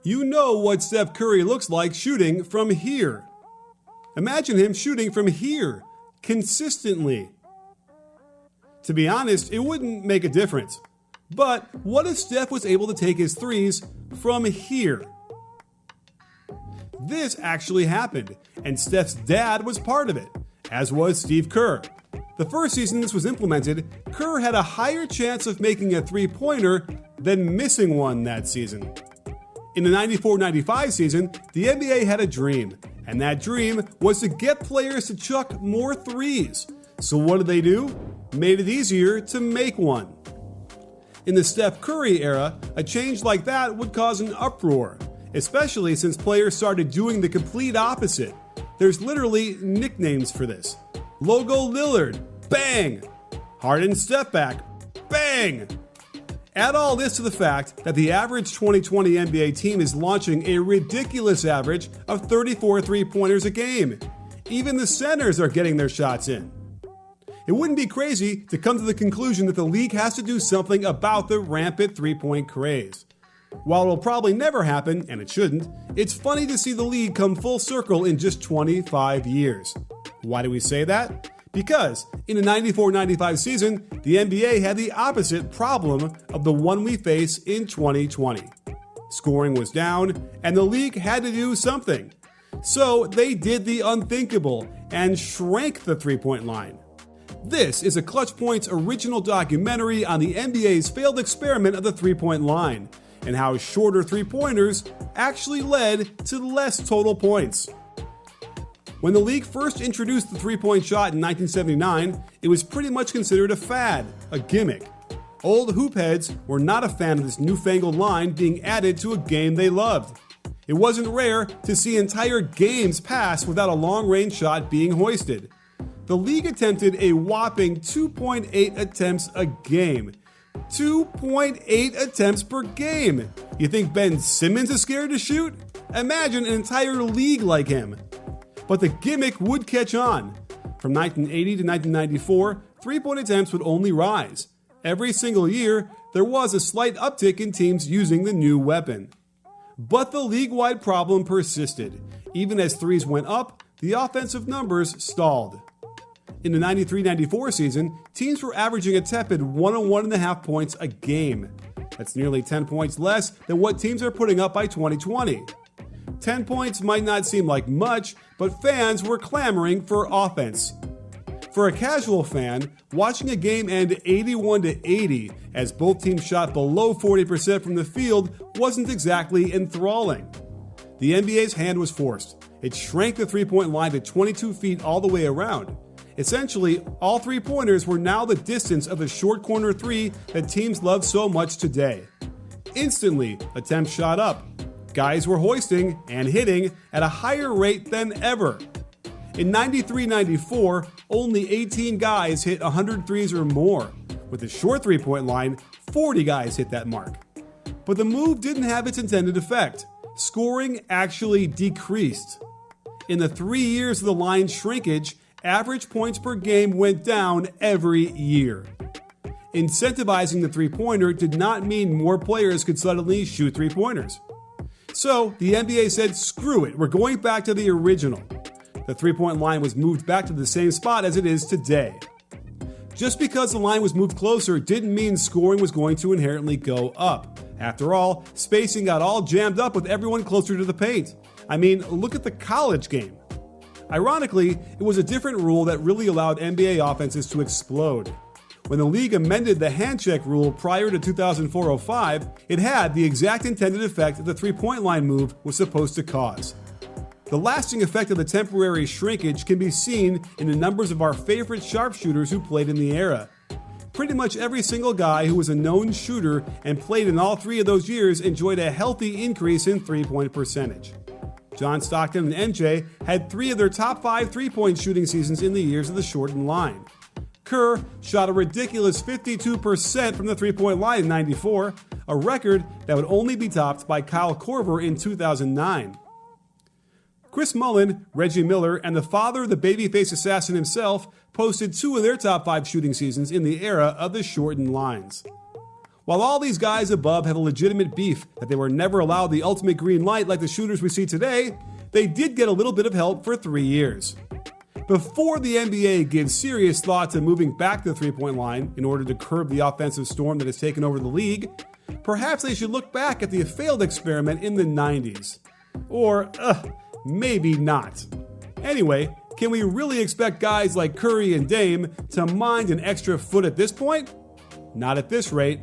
You know what Steph Curry looks like shooting from here. Imagine him shooting from here, consistently. To be honest, it wouldn't make a difference. But what if Steph was able to take his threes from here? This actually happened, and Steph's dad was part of it, as was Steve Kerr. The first season this was implemented, Kerr had a higher chance of making a three-pointer than missing one that season. In the 94-95 season, the NBA had a dream, and that dream was to get players to chuck more threes. So what did they do? Made it easier to make one. In the Steph Curry era, a change like that would cause an uproar, especially since players started doing the complete opposite. There's literally nicknames for this. Logo Lillard, bang! Harden step back, bang! Add all this to the fact that the average 2020 NBA team is launching a ridiculous average of 34 three-pointers a game. Even the centers are getting their shots in. It wouldn't be crazy to come to the conclusion that the league has to do something about the rampant three-point craze. While it'll probably never happen, and it shouldn't, it's funny to see the league come full circle in just 25 years. Why do we say that? Because in the 94-95 season, the NBA had the opposite problem of the one we face in 2020. Scoring was down, and the league had to do something. So they did the unthinkable and shrank the three-point line. This is a ClutchPoints original documentary on the NBA's failed experiment of the three-point line, and how shorter three-pointers actually led to less total points. When the league first introduced the three-point shot in 1979, it was pretty much considered a fad, a gimmick. Old hoopheads were not a fan of this newfangled line being added to a game they loved. It wasn't rare to see entire games pass without a long-range shot being hoisted. The league attempted a whopping 2.8 attempts a game. 2.8 attempts per game. You think Ben Simmons is scared to shoot? Imagine an entire league like him. But the gimmick would catch on. From 1980 to 1994, three-point attempts would only rise. Every single year, there was a slight uptick in teams using the new weapon. But the league-wide problem persisted. Even as threes went up, the offensive numbers stalled. In the 93-94 season, teams were averaging a tepid 101.5 points a game. That's nearly 10 points less than what teams are putting up by 2020. 10 points might not seem like much, but fans were clamoring for offense. For a casual fan, watching a game end 81-80 as both teams shot below 40% from the field wasn't exactly enthralling. The NBA's hand was forced. It shrank the three-point line to 22 feet all the way around. Essentially, all three-pointers were now the distance of the short corner three that teams love so much today. Instantly, attempts shot up. Guys were hoisting and hitting at a higher rate than ever. In 93-94, only 18 guys hit 100 threes or more. With the short three-point line, 40 guys hit that mark. But the move didn't have its intended effect. Scoring actually decreased. In the 3 years of the line's shrinkage, average points per game went down every year. Incentivizing the three-pointer did not mean more players could suddenly shoot three-pointers. So the NBA said, screw it, we're going back to the original. The three-point line was moved back to the same spot as it is today. Just because the line was moved closer didn't mean scoring was going to inherently go up. After all, spacing got all jammed up with everyone closer to the paint. I mean, look at the college game. Ironically, it was a different rule that really allowed NBA offenses to explode. When the league amended the hand check rule prior to 2004-05, it had the exact intended effect that the three-point line move was supposed to cause. The lasting effect of the temporary shrinkage can be seen in the numbers of our favorite sharpshooters who played in the era. Pretty much every single guy who was a known shooter and played in all 3 of those years enjoyed a healthy increase in three-point percentage. John Stockton and MJ had 3 of their top 5 three-point shooting seasons in the years of the shortened line. Kerr shot a ridiculous 52% from the three-point line in '94, a record that would only be topped by Kyle Korver in 2009. Chris Mullin, Reggie Miller, and the father of the babyface assassin himself posted 2 of their top 5 shooting seasons in the era of the shortened lines. While all these guys above have a legitimate beef that they were never allowed the ultimate green light like the shooters we see today, they did get a little bit of help for 3 years. Before the NBA gives serious thought to moving back to the three-point line in order to curb the offensive storm that has taken over the league, perhaps they should look back at the failed experiment in the 90s. Or, maybe not. Anyway, can we really expect guys like Curry and Dame to mind an extra foot at this point? Not at this rate.